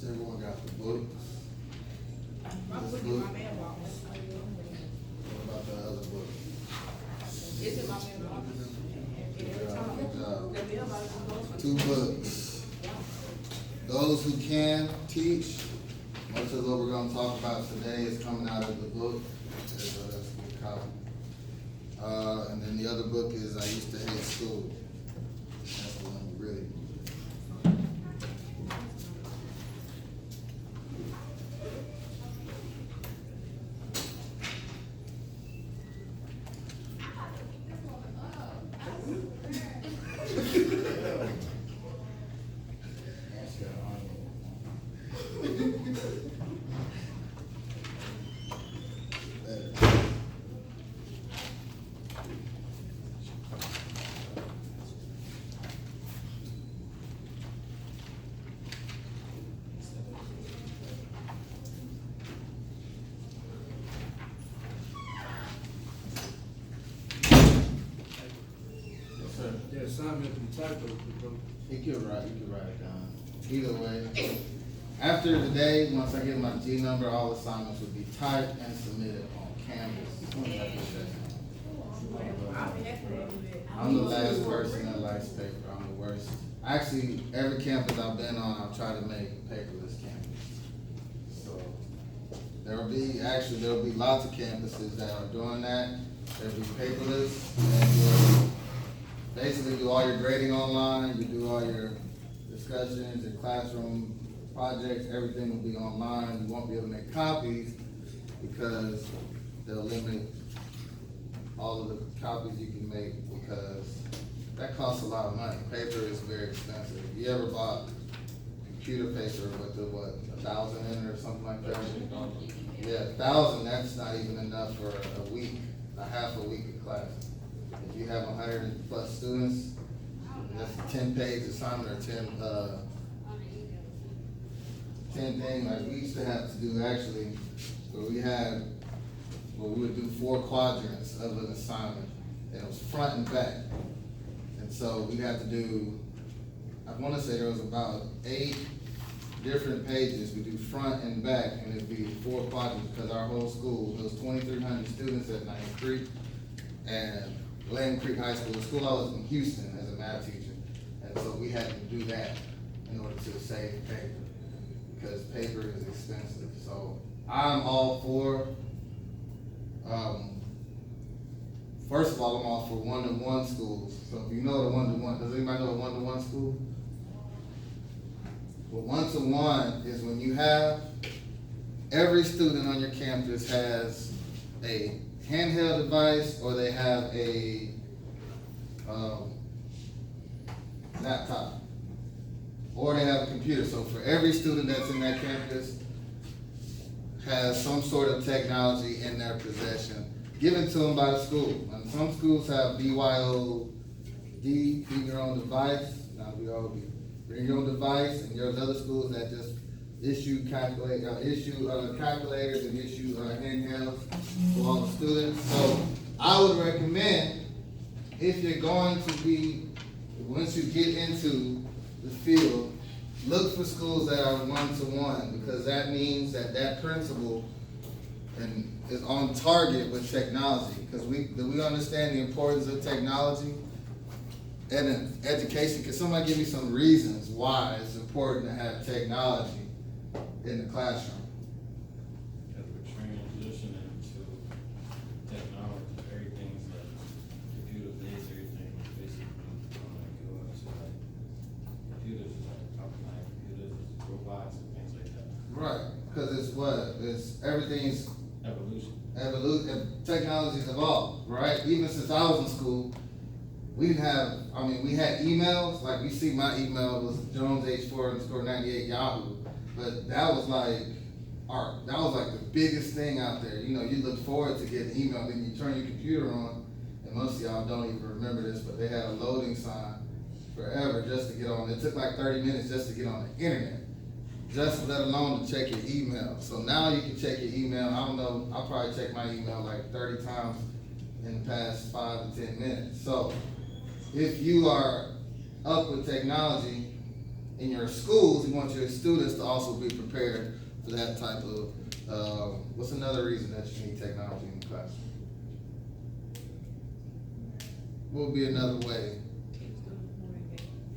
Everyone got the books. My This book in book. my mailbox. What about the other book? It's in my mailbox. Good job. The mailbox is Two books. Those who can teach, much of what we're gonna talk about today is coming out of the book. That's a good copy. And then the other book is I Used to Hate School. That's the one we really. The assignment from typo, You can write it down. Either way, after today, once I get my G number, all assignments will be typed and submitted on Canvas. I'm the last person that likes paper. I'm the worst. Actually, every campus I've been on, I've tried to make paperless campus. So there'll be lots of campuses that are doing that. There'll be paperless, and you'll basically do all your grading online. You do all your discussions, your classroom projects. Everything will be online. You won't be able to make copies because they'll limit all of the copies you can make because that costs a lot of money. Paper is very expensive. If you ever bought computer paper with the, 1,000 in it or something like that? Yeah, 1,000, that's not even enough for a week, a half a week of class. If you have 100 plus students, that's a 10-page assignment or 10 things like we used to have to do actually, we would do 4 quadrants of an assignment, and it was front and back. And so we had to do, I wanna say there was about 8 different pages. We do front and back, and it'd be 4 quadrants, because our whole school, there was 2,300 students at Knighton Creek, and Land Creek High School, the school I was in Houston as a math teacher. And so we had to do that in order to save paper, because paper is expensive. So I'm all for, first of all, I'm all for one-to-one schools. So if you know the one-to-one, does anybody know a one-to-one school? Well, one-to-one is when you have, every student on your campus has a handheld device, or they have a laptop, or they have a computer. So for every student that's in that campus has some sort of technology in their possession, given to them by the school. And some schools have BYOD, bring your own device, not BYOD, bring your own device, and there's other schools that just issue calculators and issue handhelds for all the students. So I would recommend, if you're going to be, once you get into the field, look for schools that are one-to-one, because that means that that principal and is on target with technology, because do we understand the importance of technology and in education? Can somebody give me some reasons why it's important to have technology in the classroom? As we're transitioning to technology, everything's like computer based, everything is basically going to like computers, like computers, robots and things like that. Right, because everything's Evolution. technology's evolved, right? Even since I was in school, we didn't have, we had emails, like you see my email was JonesH4_98 Yahoo, but that was like the biggest thing out there. You know, you look forward to getting email, then you turn your computer on, and most of y'all don't even remember this, but they had a loading sign forever just to get on. It took like 30 minutes just to get on the internet, just let alone to check your email. So now you can check your email. I don't know, I'll probably check my email like 30 times in the past 5 to 10 minutes. So if you are up with technology in your schools, you want your students to also be prepared for that type of, what's another reason that you need technology in the classroom? What would be another way?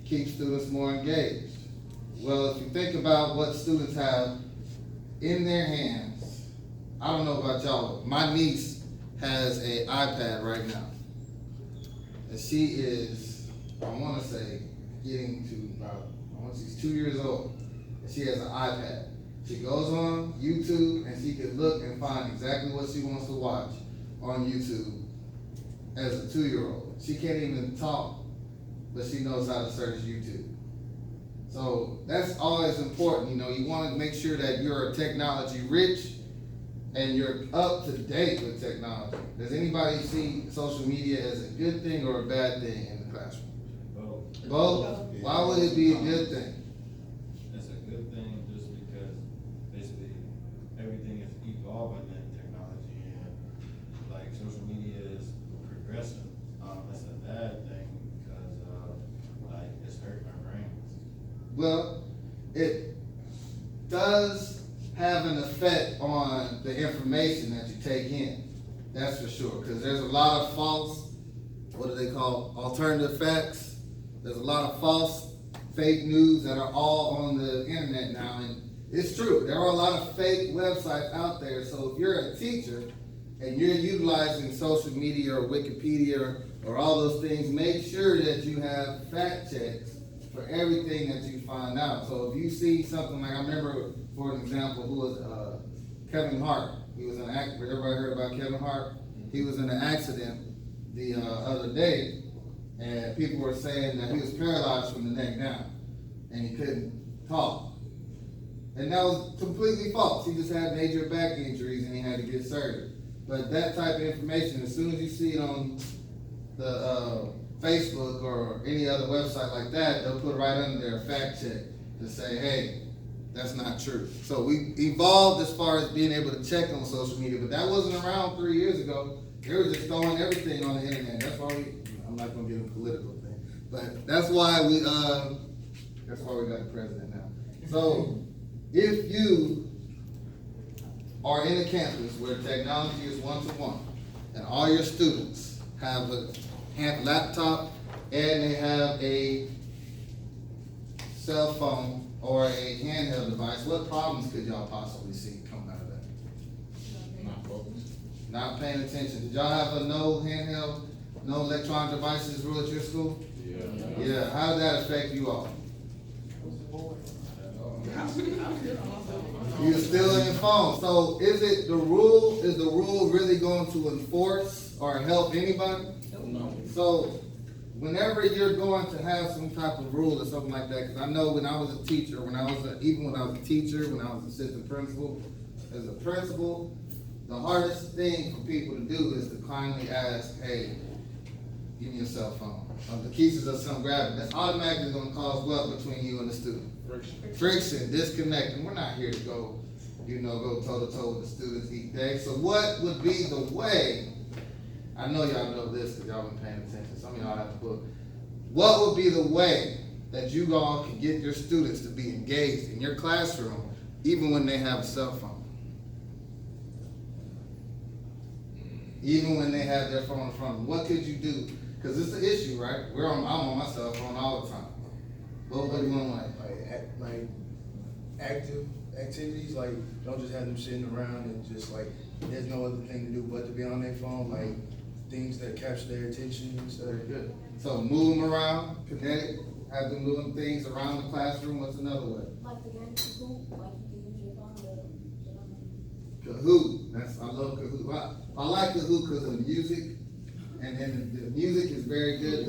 Keep students more engaged. Well, if you think about what students have in their hands, I don't know about y'all, but my niece has an iPad right now. And she is, I want to say, getting to about, she's 2 years old. And she has an iPad. She goes on YouTube and she can look and find exactly what she wants to watch on YouTube as a 2-year-old. She can't even talk, but she knows how to search YouTube. So that's always important. You know, you want to make sure that you're technology rich and you're up to date with technology. Does anybody see social media as a good thing or a bad thing in the classroom? Both. Both? Why would it be a good thing? It's a good thing just because basically everything is evolving in technology and like social media is progressing. It's a bad thing because like it's hurting our brains. Well, it does have an effect on the information that you take in. That's for sure. Because there's a lot of false, what do they call, alternative facts. There's a lot of false, fake news that are all on the internet now. And it's true. There are a lot of fake websites out there. So if you're a teacher and you're utilizing social media or Wikipedia or all those things, make sure that you have fact checks for everything that you find out. So if you see something like, I remember, for an example, who was Kevin Hart. He was in an accident. Everybody heard about Kevin Hart? He was in an accident the other day, and people were saying that he was paralyzed from the neck down, and he couldn't talk. And that was completely false. He just had major back injuries, and he had to get surgery. But that type of information, as soon as you see it on the Facebook or any other website like that, they'll put right under there a fact check to say, hey, that's not true. So we evolved as far as being able to check on social media, but that wasn't around 3 years ago. They were just throwing everything on the internet. That's why I'm not gonna get a political thing, but that's why we got the president now. So if you are in a campus where technology is one-to-one and all your students have a laptop and they have a cell phone or a handheld device, what problems could y'all possibly see coming out of that? Not focused. Not paying attention. Did y'all have a no handheld, no electronic devices rule at your school? Yeah. Yeah, how did that affect you all? I'm still on my phone. You're still in your phone. So is the rule really going to enforce or help anybody? No. So whenever you're going to have some type of rule or something like that, because I know when I was a teacher, when I was a teacher, when I was assistant principal, as a principal, the hardest thing for people to do is to kindly ask, hey, give me your cell phone. The keys are some grab it. That's automatically going to cause what between you and the student? Friction, disconnect. And we're not here to go toe to toe with the students each day. So what would be the way? I know y'all know this because y'all been paying attention. Some of y'all have the book. What would be the way that you all can get your students to be engaged in your classroom even when they have a cell phone? even when they have their phone in front of them? What could you do? Cause it's an issue, right? I'm on my cell phone all the time. What do you want like? Like active activities, like don't just have them sitting around and just like there's no other thing to do but to be on their phone, like things that capture their attention and stuff. Very good. So move them around, okay? Have them doing things around the classroom. What's another way? Like the game Kahoot, like you can use your phone to, Kahoot. I love Kahoot. I like Kahoot because of the music, and then the music is very good.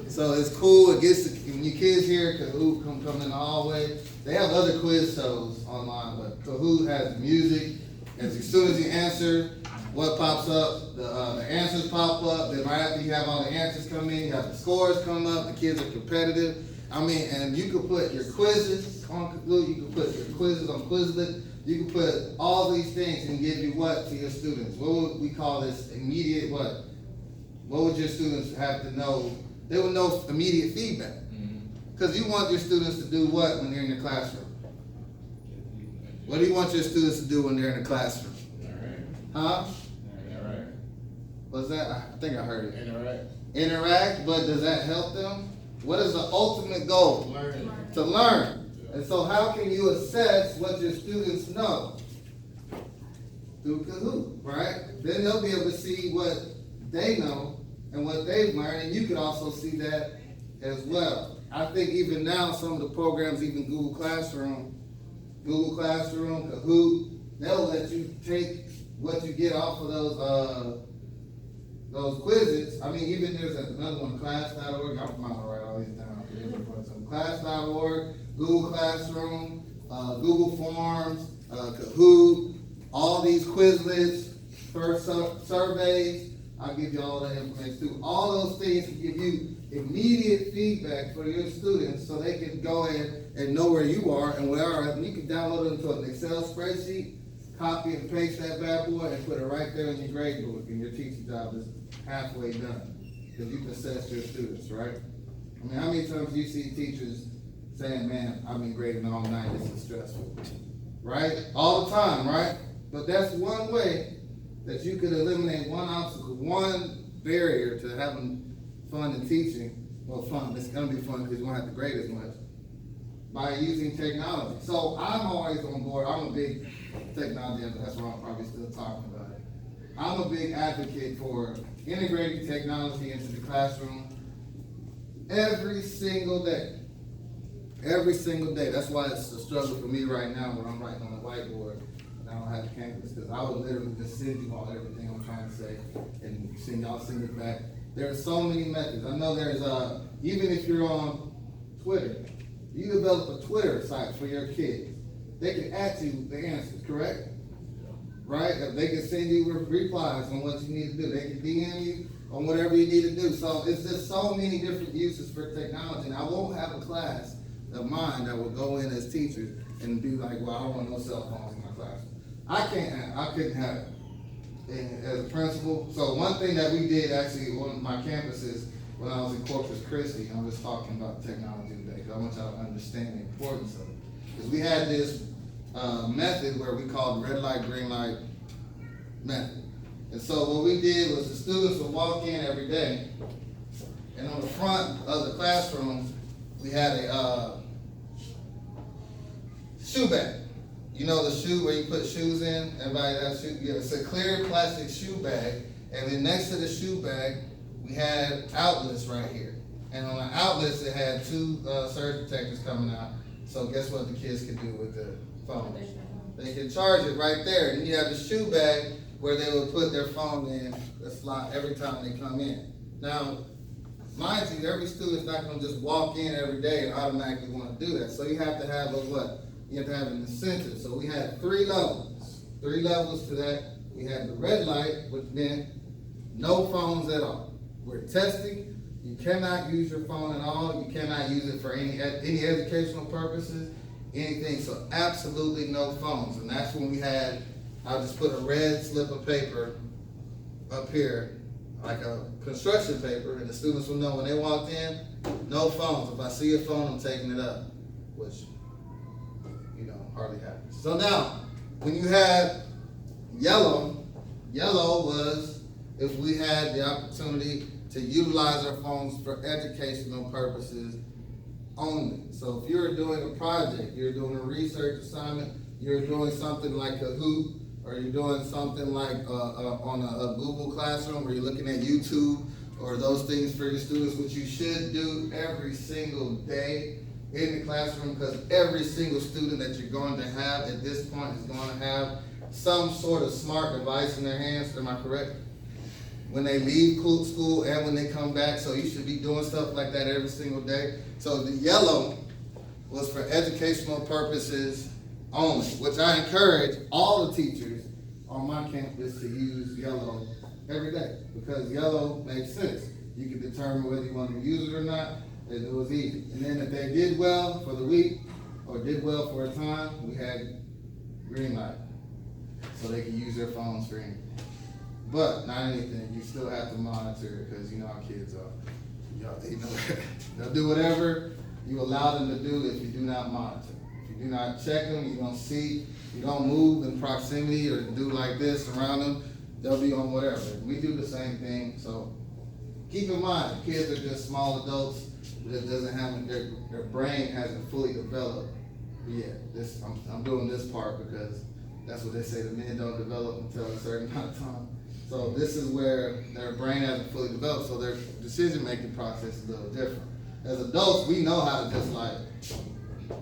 So it's cool. It gets when your kids hear Kahoot come in the hallway. They have other quiz shows online, but Kahoot has music. As soon as you answer, what pops up? The answers pop up. Then right after you have all the answers come in, you have the scores come up. The kids are competitive. I mean, and you can put your quizzes on Kahoot. You can put your quizzes on Quizlet. You can put all these things and give you what to your students? What would we call this? Immediate what? What would your students have to know? They would know immediate feedback. Because you want your students to do what when they're in your classroom? What do you want your students to do when they're in the classroom? Huh? Interact. What's that? I think I heard it. Interact. Interact, but does that help them? What is the ultimate goal? Learn. To learn. And so how can you assess what your students know? Through Kahoot, right? Then they'll be able to see what they know and what they've learned, and you can also see that as well. I think even now some of the programs, even Google Classroom, Kahoot, they'll let you take what you get off of those quizzes. I mean, even there's another one, class.org. I'm going to write all these down. Class.org, Google Classroom, Google Forms, Kahoot, all these Quizlets, first surveys. I'll give you all that information too. All those things can give you immediate feedback for your students so they can go ahead and know where you are and where they are. And you can download it into an Excel spreadsheet, copy and paste that bad boy and put it right there in your grade book, and your teaching job is halfway done. Because you can assess your students, right? I mean, how many times do you see teachers saying, man, I've been grading all night, this is stressful, right? All the time, right? But that's one way that you could eliminate one obstacle, one barrier to having fun in teaching. Well, fun, it's gonna be fun because you won't have to grade as much, by using technology. So I'm always on board. I'm a big technology, that's why I'm probably still talking about it. I'm a big advocate for integrating technology into the classroom every single day. Every single day. That's why it's a struggle for me right now when I'm writing on the whiteboard and I don't have Canvas, because I would literally just send you all everything I'm trying to say and y'all send it back. There are so many methods. I know there's even if you're on Twitter, you develop a Twitter site for your kids. They can ask you the answers, correct? Right? They can send you replies on what you need to do. They can DM you on whatever you need to do. So it's just so many different uses for technology. And I won't have a class of mine that will go in as teachers and be like, well, I don't want no cell phones in my classroom. I couldn't have it. And as a principal, so one thing that we did actually on my campuses when I was in Corpus Christi, I'm just talking about technology today because I want y'all to understand the importance of it. Because we had this method where we called red light, green light method. And so what we did was the students would walk in every day, and on the front of the classroom, we had a shoe bag. You know the shoe where you put shoes in? Everybody has shoe? Yeah, it's a clear plastic shoe bag, and then next to the shoe bag, we had outlets right here. And on the outlets, it had two surge protectors coming out. So guess what the kids can do with the phone? They can charge it right there. And you have the shoe bag where they would put their phone in the slot every time they come in. Now, mind you, every student's not gonna just walk in every day and automatically want to do that. So you have to have a what? You have to have an incentive. So we had 3 levels to that. We had the red light, which meant no phones at all. We're testing. You cannot use your phone at all. You cannot use it for any educational purposes, anything. So absolutely no phones. And that's when we had, I'll just put a red slip of paper up here, like a construction paper, and the students will know when they walked in, no phones. If I see a phone, I'm taking it up, which, you know, hardly happens. So now, when you have yellow, Yellow was if we had the opportunity to utilize our phones for educational purposes only. So if you're doing a project, you're doing a research assignment, you're doing something like Kahoot, or you're doing something like on a Google Classroom, or you're looking at YouTube, or those things for your students, which you should do every single day in the classroom, because every single student that you're going to have at this point is going to have some sort of smart device in their hands. Am I correct? When they leave school and when they come back, so you should be doing stuff like that every single day. So the yellow was for educational purposes only, which I encourage all the teachers on my campus to use yellow every day, because yellow makes sense. You can determine whether you want to use it or not, and it was easy. And then if they did well for the week or did well for a time, we had green light, so they could use their phones for anything. But not anything, you still have to monitor, because you know how kids are. Y'all, they know they'll do whatever you allow them to do if you do not monitor. If you do not check them, you don't see, you don't move in proximity or do like this around them, they'll be on whatever. We do the same thing, so keep in mind, kids are just small adults that doesn't have, their brain hasn't fully developed yet. I'm doing this part because that's what they say, the men don't develop until a certain amount of time. So this is where their brain hasn't fully developed, so their decision-making process is a little different. As adults, we know how to just like,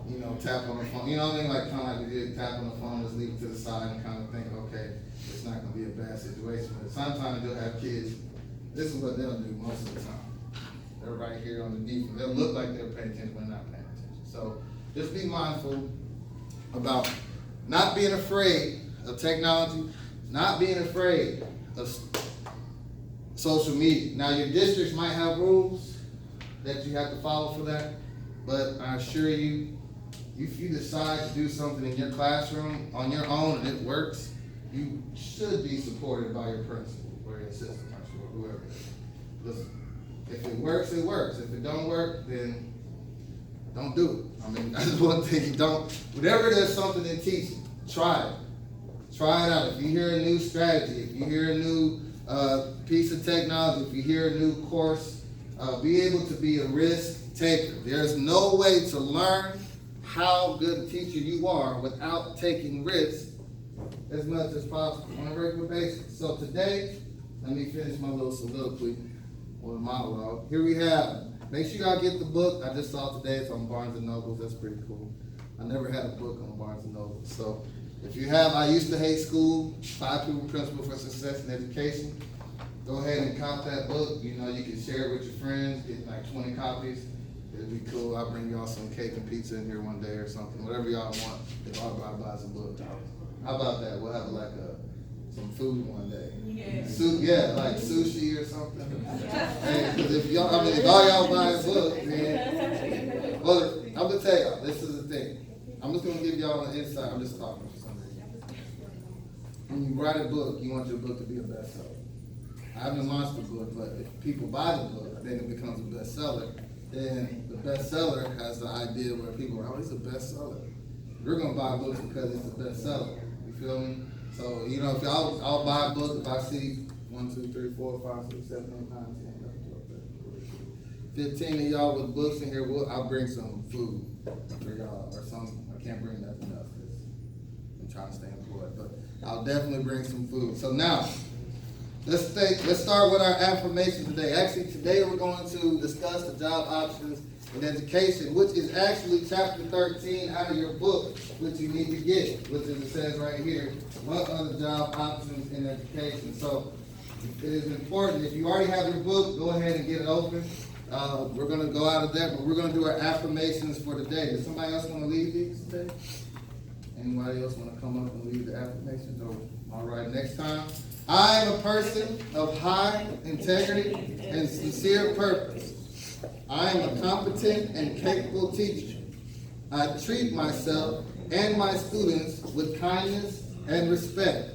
you know, tap on the phone. You know what I mean? Like kind of like we did, tap on the phone, just leave it to the side and kind of think, okay, it's not going to be a bad situation. But sometimes you'll have kids, this is what they'll do most of the time. They're right here on the defense. They'll look like they're paying attention, but not paying attention. So just be mindful about not being afraid of technology, not being afraid of social media. Now your districts might have rules that you have to follow for that, but I assure you, if you decide to do something in your classroom on your own and it works, you should be supported by your principal or your assistant principal or whoever it is. Listen, if it works, it works. If it don't work, then don't do it. I mean, that's one thing you don't, whatever there's something in teaching, try it. Try it out. If you hear a new strategy, if you hear a new piece of technology, if you hear a new course, be able to be a risk taker. There's no way to learn how good a teacher you are without taking risks as much as possible on a regular basis. So today, let me finish my little soliloquy or monologue. Here we have, make sure y'all get the book. I just saw it today. It's on Barnes & Noble. That's pretty cool. I never had a book on Barnes & Noble. So if you have I Used to Hate School, 5 Proven Principles for Success in Education, go ahead and cop that book. You know, you can share it with your friends, get like 20 copies. It'd be cool. I'll bring y'all some cake and pizza in here one day or something, whatever y'all want, if I buy some book. How about that? We'll have like some food one day. Yeah, like sushi or something. Hey, because if y'all, I mean, if all y'all buy a book, then, well, I'm gonna tell y'all, this is the thing. I'm just gonna give y'all an insight. I'm just talking for some reason. When you write a book, you want your book to be a bestseller. I haven't launched the book, but if people buy the book, then it becomes a bestseller. Then the bestseller has the idea where people are, oh, it's a bestseller. We're gonna buy books because it's a bestseller. You feel me? So, you know, if I'll buy a book if I see 1, 2, 3, 4, 5, 6, 7, 8, 9, 10, 11, 12, 13, 15 of y'all with books in here, I'll bring some food for y'all or something. I can't bring nothing else because I'm trying to stay employed, but I'll definitely bring some food. So now, let's start with our affirmation today. Actually, today we're going to discuss the job options in education, which is actually chapter 13 out of your book, which you need to get, which is, it says right here, what are the job options in education? So it is important, if you already have your book, go ahead and get it open. We're going to go out of that, but we're going to do our affirmations for today. Does somebody else want to lead these today? Anybody else want to come up and lead the affirmations? All right, next time. I am a person of high integrity and sincere purpose. I am a competent and capable teacher. I treat myself and my students with kindness and respect.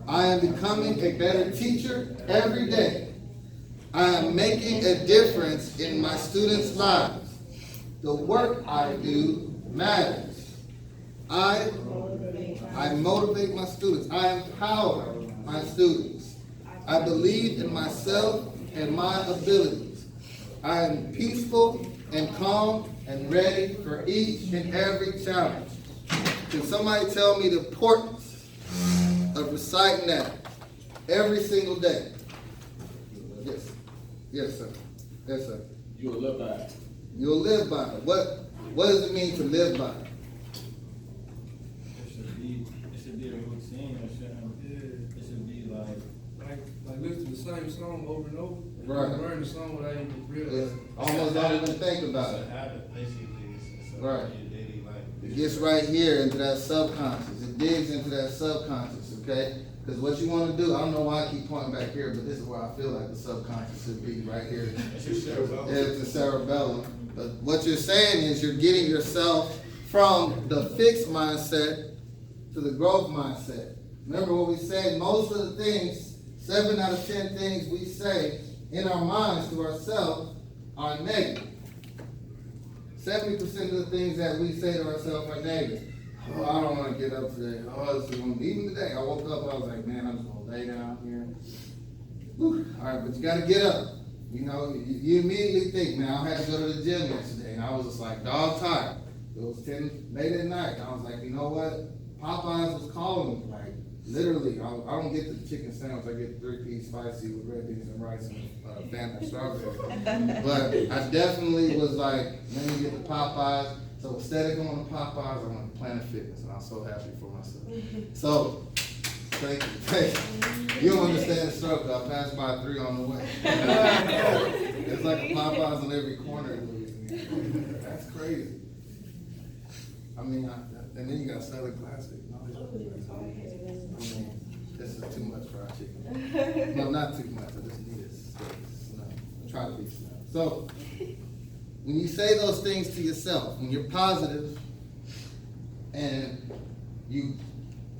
I am becoming a better teacher every day. I am making a difference in my students' lives. The work I do matters. I motivate my students. I empower my students. I believe in myself and my abilities. I am peaceful and calm and ready for each and every challenge. Can somebody tell me the importance of reciting that every single day? Yes. Yes, sir. Yes, sir. You will live by it. You'll live by it. What does it mean to live by it? It should be a routine. It should be Like listen to the same song over and over. And Right. you learn the song without even It's realizing. almost don't even think about It's it. a habit, basically. It's a Right. part of your daily life. It gets right here into that subconscious. It digs into that subconscious, okay? Because what you want to do, I don't know why I keep pointing back here, but this is where I feel like the subconscious should be, right here. It's your cerebellum. It's the cerebellum. But what you're saying is you're getting yourself from the fixed mindset to the growth mindset. Remember what we said, most of the things, 7 out of 10 things we say in our minds to ourselves are negative. 70% of the things that we say to ourselves are negative. Oh, I don't want to get up today. Oh, this is going to be, even today, I woke up, I was like, man, I'm just going to lay down here. Whew. All right, but you got to get up. You know, you immediately think, man, I had to go to the gym yesterday, and I was just like, dog tired. It was 10 late at night, and I was like, you know what? Popeyes was calling me, like, literally. I don't get the chicken sandwich. I get 3-piece spicy with red beans and rice and Fanta strawberry. But I definitely was like, let me get the Popeyes. So instead of going to Popeyes, I went to Planet Fitness, and I'm so happy for myself. So, thank you. You don't understand the struggle. I passed by 3 on the way. It's like a Popeyes on every corner in Louisiana. That's crazy. I mean, and then you got Southern Classic. I mean, this is too much fried chicken. No, not too much. I just need it. I try to be slow. So, when you say those things to yourself, when you're positive and you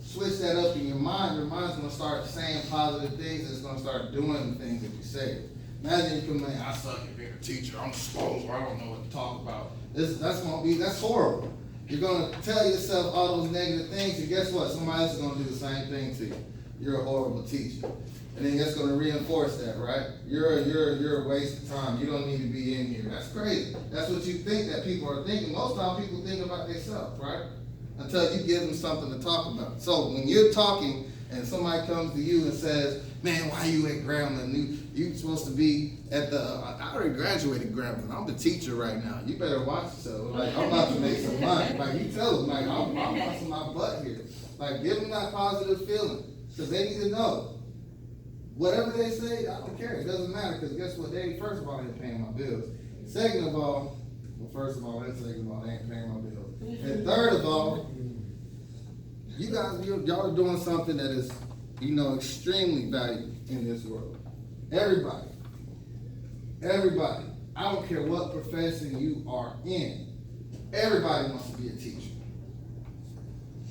switch that up in your mind's gonna start saying positive things, and it's gonna start doing the things that you say. Imagine you come in, I suck at being a teacher, I'm disposable, I don't know what to talk about. That's horrible. You're gonna tell yourself all those negative things, and guess what? Somebody else is gonna do the same thing to you. You're a horrible teacher. And then that's gonna reinforce that, right? You're a waste of time. You don't need to be in here. That's crazy. That's what you think that people are thinking. Most of the time people think about themselves, right? Until you give them something to talk about. So when you're talking and somebody comes to you and says, man, why you at Grambling? You supposed to be at I already graduated Grambling. I'm the teacher right now. You better watch yourself. Like, I'm about to make some money. Like, you tell them, like, I'm busting my butt here. Like, give them that positive feeling. Because they need to know. Whatever they say, I don't care. It doesn't matter. Because guess what? They, first of all, ain't paying my bills. Second of all, first of all, and second of all, they ain't paying my bills. And third of all, you guys, y'all are doing something that is, extremely valuable in this world. Everybody. I don't care what profession you are in. Everybody wants to be a teacher.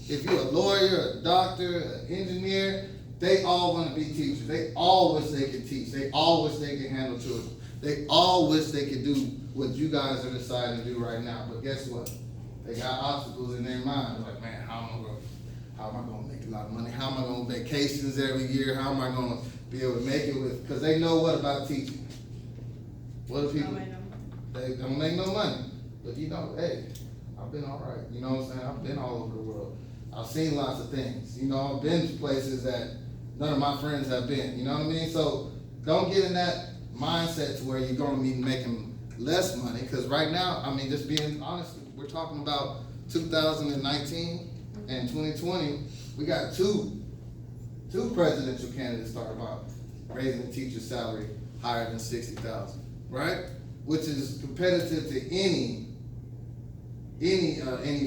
If you're a lawyer, a doctor, an engineer, they all want to be teachers. They all wish they could teach. They all wish they could handle children. They all wish they could do what you guys are deciding to do right now. But guess what? They got obstacles in their mind. They're like, man, how am I going to make a lot of money? How am I going to vacations every year? How am I going to be able to make it with? Because they know what about teaching? What do people? They don't make no money. But hey, I've been all right. You know what I'm saying? I've been all over the world. I've seen lots of things. I've been to places that none of my friends have been. You know what I mean? So don't get in that mindset to where you're going to be making less money. Because right now, just being honest, we're talking about 2019 and 2020. We got two presidential candidates talking about raising the teacher's salary higher than $60,000, right? Which is competitive to any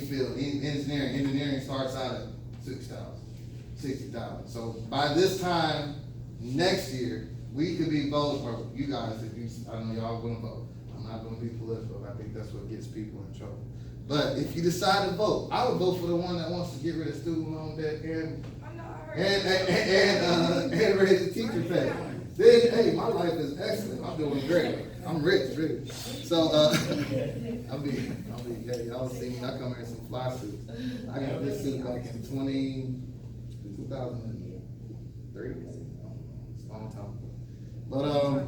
field. Engineering starts out at $60,000. So by this time next year, we could be voting, or you guys, I know y'all gonna vote. I'm not gonna be political. I think that's what gets people in trouble. But if you decide to vote, I would vote for the one that wants to get rid of student loan debt and raise the teacher pay. Then, hey, my life is excellent. I'm doing great. I'm rich, really. So, y'all see me. I come here in some fly suits. I got this suit back in 2013. 3? It's a long time. But,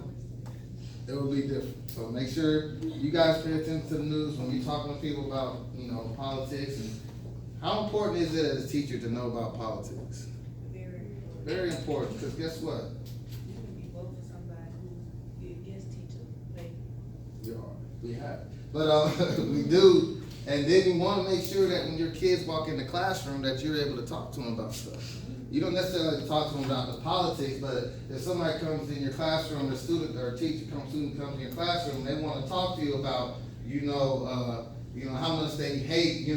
it will be different. So make sure you guys pay attention to the news when you're talking to people about, you know, politics. And how important is it as a teacher to know about politics? Very important, because guess what? You can be voting for somebody who be against teacher, like, We have. But we do, and then you want to make sure that when your kids walk in the classroom that you're able to talk to them about stuff. You don't necessarily have to talk to them about the politics, but if somebody comes in your classroom, a student or a student comes in your classroom, they want to talk to you about, how much they hate,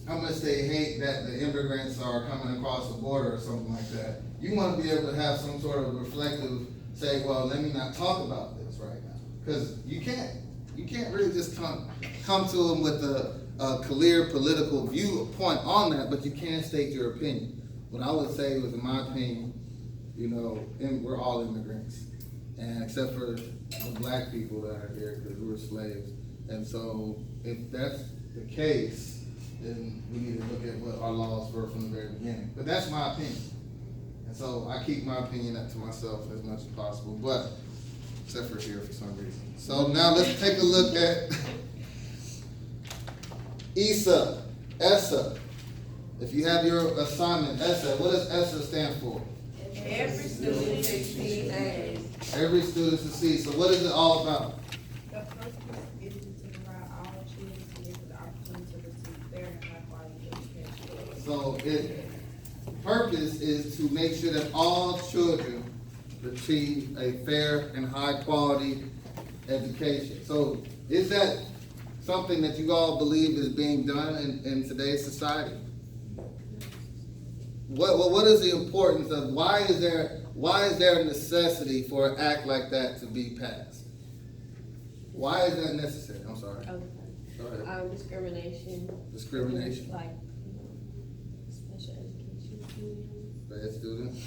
how much they hate that the immigrants are coming across the border or something like that. You want to be able to have some sort of reflective, say, well, let me not talk about this right now. Because you can't really just come to them with a clear political viewpoint on that, but you can state your opinion. What I would say was, in my opinion, we're all immigrants. And except for the black people that are here, because we were slaves. And so if that's the case, then we need to look at what our laws were from the very beginning. But that's my opinion. And so I keep my opinion up to myself as much as possible, but except for here for some reason. So now let's take a look at ESSA. If you have your assignment, ESSA, what does ESSA stand for? every student succeeds. Every student succeeds. So what is it all about? The purpose is to provide all children with the opportunity to receive fair and high quality education. So purpose is to make sure that all children receive a fair and high quality education. So is that something that you all believe is being done in today's society? What is the importance of, why is there a necessity for an act like that to be passed? Why is that necessary? I'm sorry. Okay. Go ahead. Discrimination. Discrimination. Like, special education students. Bad students.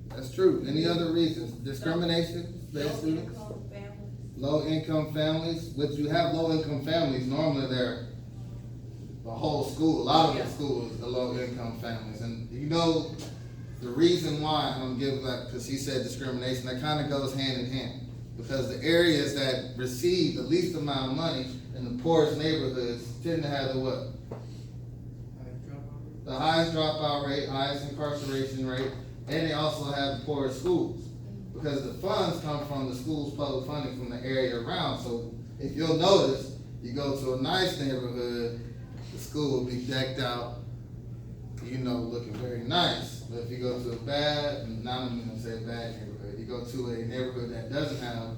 That's true. Any other reasons? Discrimination, bad students? Low-income families. Low-income families, which you have low-income families, normally they're the whole school, a lot of the schools are low-income families. And the reason why, I'm gonna give that, because he said discrimination, that kind of goes hand in hand. Because the areas that receive the least amount of money in the poorest neighborhoods tend to have the what? The highest dropout rate, highest incarceration rate, and they also have the poorest schools. Because the funds come from the school's public funding from the area around. So if you'll notice, you go to a nice neighborhood, the school will be decked out, looking very nice. But if you go to a bad, not I'm gonna say bad neighborhood, you go to a neighborhood that doesn't have,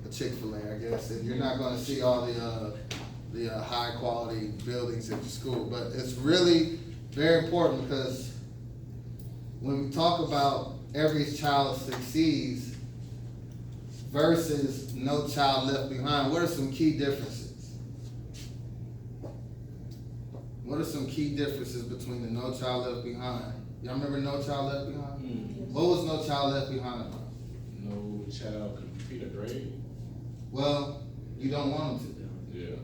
a Chick-fil-A, I guess, and you're not gonna see all the high quality buildings at the school. But it's really very important, because when we talk about every child succeeds versus no child left behind, what are some key differences? What are some key differences between the No Child Left Behind? Y'all remember No Child Left Behind? Mm. What was No Child Left Behind about? No child could complete a grade. Well, you don't want them to. Yeah.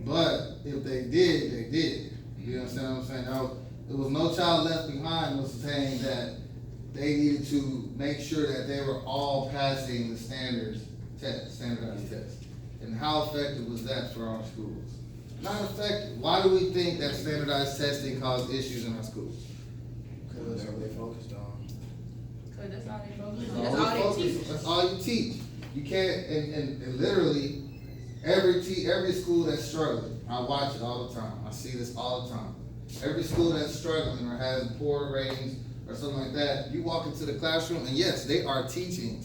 But if they did, they did. You understand what I'm saying? It was No Child Left Behind was saying that they needed to make sure that they were all passing the standardized test. And how effective was that for our schools? Not effective. Why do we think that standardized testing caused issues in our schools? Because that's what they focused on. Cause that's all they focus on. That's That's all all you they focus teach. on. That's all you teach. You can't, and literally, every school that's struggling, I watch it all the time. I see this all the time. Every school that's struggling or has poor ratings or something like that, you walk into the classroom and yes, they are teaching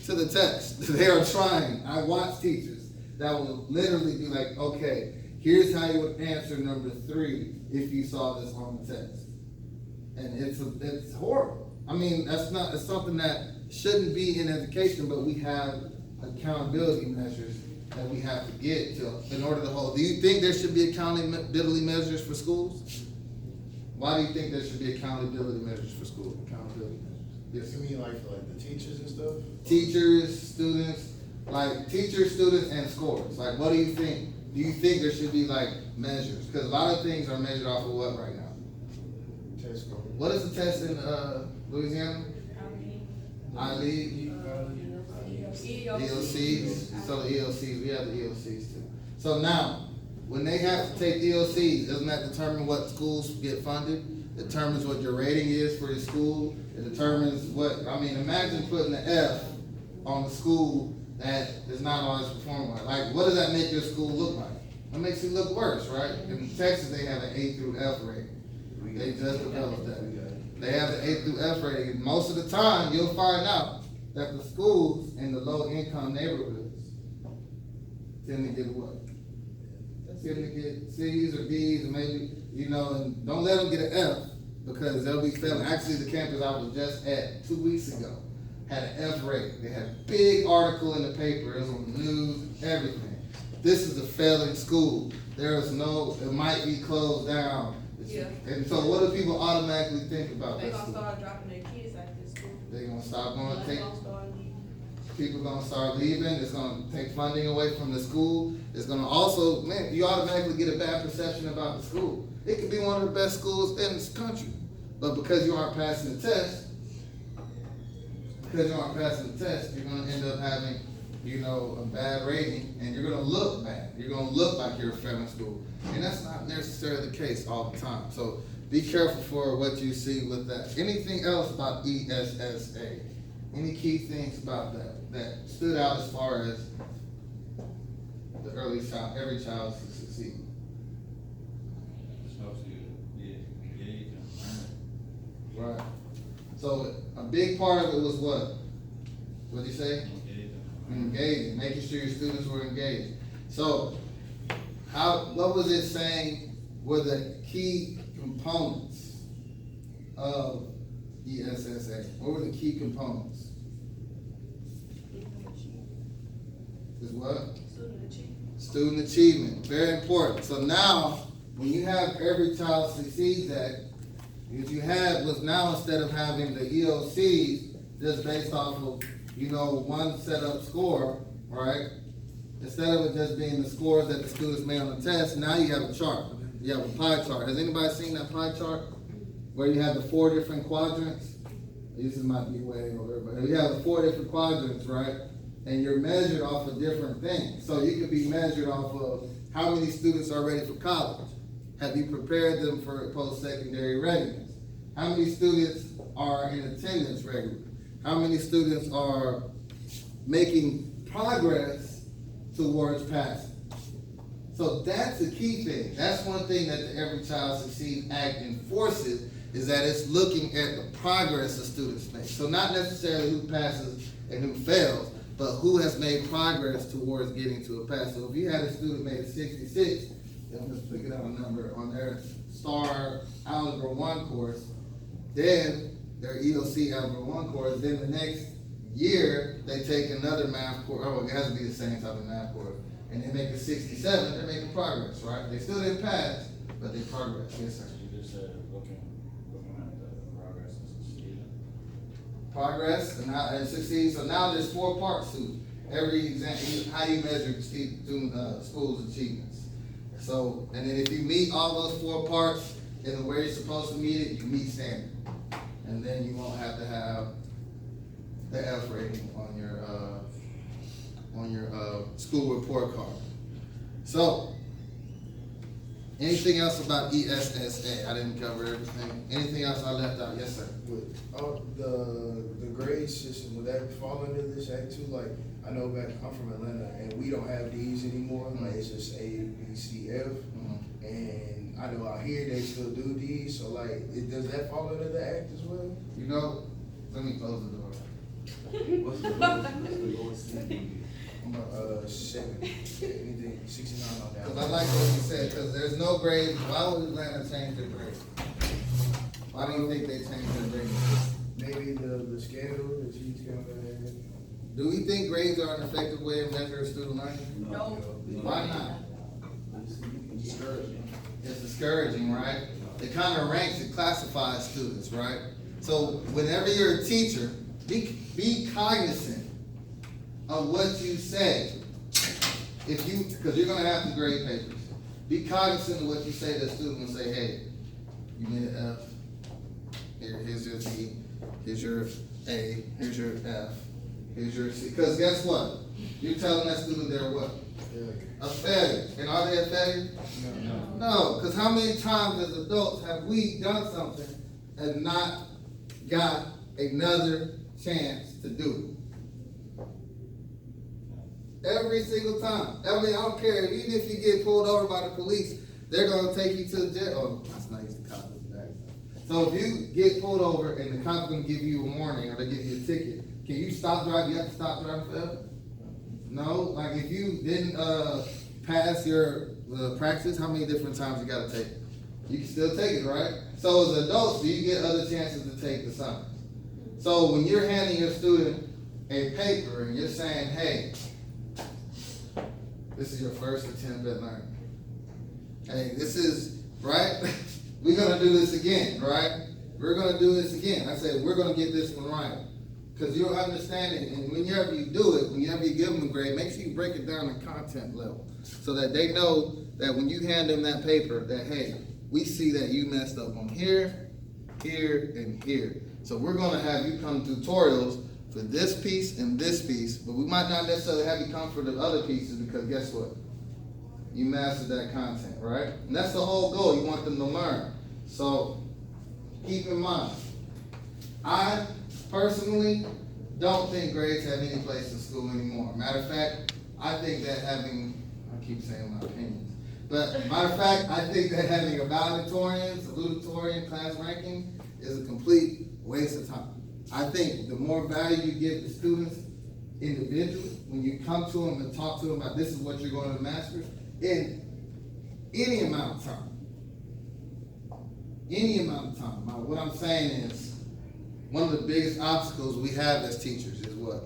to the test. They are trying. I watch teachers that will literally be like, okay, here's how you would answer number 3 if you saw this on the test. And it's horrible. I mean, it's something that shouldn't be in education, but we have accountability measures that we have to get to in order to hold. Do you think there should be accountability measures for schools? Why do you think there should be accountability measures for schools? Accountability measures. Yes. You mean like for like the teachers and stuff? Teachers, students, like teachers, students, and scores. Like, what do you think? Do you think there should be like measures? Because a lot of things are measured off of what right now? Test score. What is the test in, Louisiana? I lead. EOCs, so the EOCs, we have the EOCs too. So now, when they have to take EOCs, doesn't that determine what schools get funded? Determines what your rating is for your school, it determines what, I mean, imagine putting an F on the school that is not always performing well. Like, what does that make your school look like? It makes it look worse, right? In Texas, they have an A through F rating. They just developed that. They have the A through F rating. Most of the time, you'll find out that the schools in the low-income neighborhoods tend to get what? Tend to get C's or D's, and maybe, you know, and don't let them get an F, because they'll be failing. Actually, the campus I was just at 2 weeks ago had an F rate. They had a big article in the paper, it was on the news, everything. This is a failing school. There is no, it might be closed down. Yeah. And so what do people automatically think about They that gonna school? start dropping their kids out this school. They're gonna stop going to They take, gonna start leaving. people gonna start leaving, it's gonna take funding away from the school. It's gonna also, man, you automatically get a bad perception about the school. It could be one of the best schools in this country, but because you aren't passing the test, you're gonna end up having, you know, a bad rating, and you're gonna look bad. You're gonna look like you're a failing school, and that's not necessarily the case all the time. So be careful for what you see with that. Anything else about ESSA? Any key things about that stood out as far as the early child, every child to succeed? Just helps you get engaged and learn. Right. So a big part of it was what? What'd you say? Engaged and learn. Engaging, making sure your students were engaged. So, what was it saying were the key components of ESSA? What were the key components? Is what? Student achievement, very important. So now, when you have Every Child Succeeds Act, what you had was now, instead of having the EOCs just based off of, you know, one set up score, right? Instead of it just being the scores that the students made on the test, now you have a chart. You have a pie chart. Has anybody seen that pie chart? Where you have the 4 different quadrants? This might be way over, but you have the 4 different quadrants, right? And you're measured off of different things. So you could be measured off of how many students are ready for college. Have you prepared them for post-secondary readiness? How many students are in attendance regularly? How many students are making progress towards passing? So that's the key thing. That's one thing that the Every Child Succeeds Act enforces, is that it's looking at the progress the students make. So not necessarily who passes and who fails, but who has made progress towards getting to a pass. So if you had a student made a 66, they'll just pick it out a number on their STAR Algebra 1 course, then their EOC Algebra 1 course, then the next year they take another math course, oh, it has to be the same type of math course, and they make a 67, they're making progress, right? They still didn't pass, but they progress. Yes, sir. You just said looking at the progress and succeeding. Progress and succeed. So now there's 4 parts to every exam, how you measure student, school's achievements. So, and then if you meet all those 4 parts in the way you're supposed to meet it, you meet standard. And then you won't have to have the F rating on your school report card. So, anything else about ESSA? I didn't cover everything. Anything else I left out? Yes, sir. With all the grade system, would that fall under this act too? Like, I know I'm from Atlanta, and we don't have D's anymore. Like, it's just A, B, C, F. Mm-hmm. And I know out here they still do D's. So like, does that fall under the act as well? You know, let me close the door. What's the lowest? 7. Anything 69 on that. Because I like what you said, because there's no grade. Why would Atlanta change their grade? Why do you think they changed their grade? Maybe the scandal, the G scandal. Do we think grades are an effective way of measuring student learning? No. Why not? It's discouraging, right? It kind of ranks and classifies students, right? So whenever you're a teacher, be cognizant of what you say. Because you're gonna have to grade papers. Be cognizant of what you say to a student and say, hey, you made an F, here's your D, here's your A, here's your F, here's your C. Because guess what? You're telling that student they're what? A failure. And are they a failure? No, because how many times as adults have we done something and not got another chance to do it? Every single time. I mean, I don't care. Even if you get pulled over by the police, they're going to take you to the jail. Oh, that's not used to cops. So if you get pulled over and the cop's going to give you a warning or they give you a ticket, can you stop driving? You have to stop driving forever? No. Like if you didn't pass your practice, how many different times you got to take it? You can still take it, right? So as adults, do you get other chances to take the science? So when you're handing your student a paper and you're saying, hey, this is your first attempt at learning. Hey, this is, right? We're going to do this again, right? We're going to do this again. I said, we're going to get this one right. Because you'll understand it, and whenever you do it, whenever you give them a grade, make sure you break it down to content level. So that they know that when you hand them that paper, that, hey, we see that you messed up on here, here, and here. So we're going to have you come tutorials for this piece and this piece, but we might not necessarily have you come for the other pieces because guess what? You mastered that content, right? And that's the whole goal. You want them to learn. So keep in mind, I personally don't think grades have any place in school anymore. Matter of fact, I think that I keep saying my opinions, but matter of fact, I think that having a valedictorian, salutatorian, class ranking is a complete waste of time. I think the more value you give the students individually, when you come to them and talk to them about this is what you're going to master, in any amount of time. What I'm saying is, one of the biggest obstacles we have as teachers is what?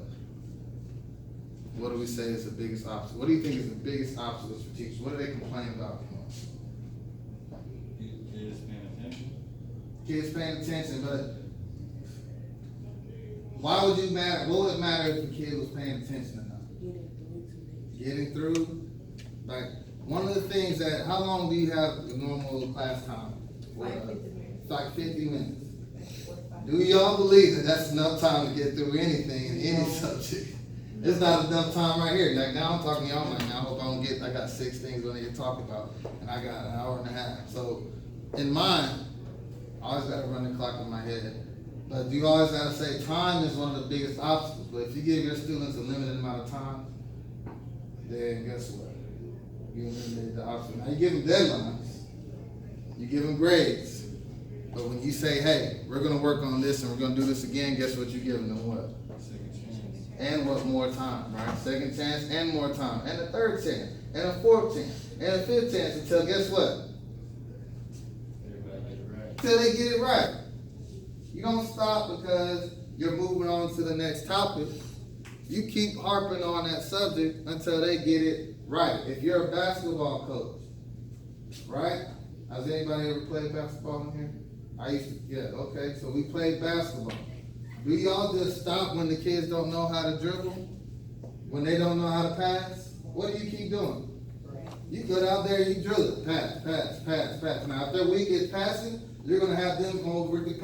What do we say is the biggest obstacle? What do you think is the biggest obstacles for teachers? What do they complain about the most? Kids paying attention. Kids paying attention, but why would you matter? What would it matter if the kid was paying attention or not? Getting through? Like, one of the things that, how long do you have the normal class time? Like 50 minutes. It's like 50 minutes. 45. Do y'all believe that that's enough time to get through anything in any subject? It's not enough time right here. Like now I'm talking to y'all right now. I hope I don't get, I got 6 things I need to talk about, and I got an hour and a half. So in mine, I always got to run the clock in my head. But you always got to say time is one of the biggest obstacles. But if you give your students a limited amount of time, then guess what? You eliminate the obstacle. Now you give them deadlines, you give them grades. But when you say, hey, we're going to work on this and we're going to do this again, guess what you're giving them what? Second chance. And what more time, right? Second chance and more time. And a third chance. And a fourth chance. And a fifth chance until guess what? Everybody get it right. Until they get it right. You don't stop because you're moving on to the next topic. You keep harping on that subject until they get it right. If you're a basketball coach, right? Has anybody ever played basketball in here? I used to, yeah, okay, so we played basketball. Do y'all just stop when the kids don't know how to dribble? When they don't know how to pass? What do you keep doing? You go out there and you drill it. Pass, pass, pass, pass. Now, if their week is passing, you're going to have them go over the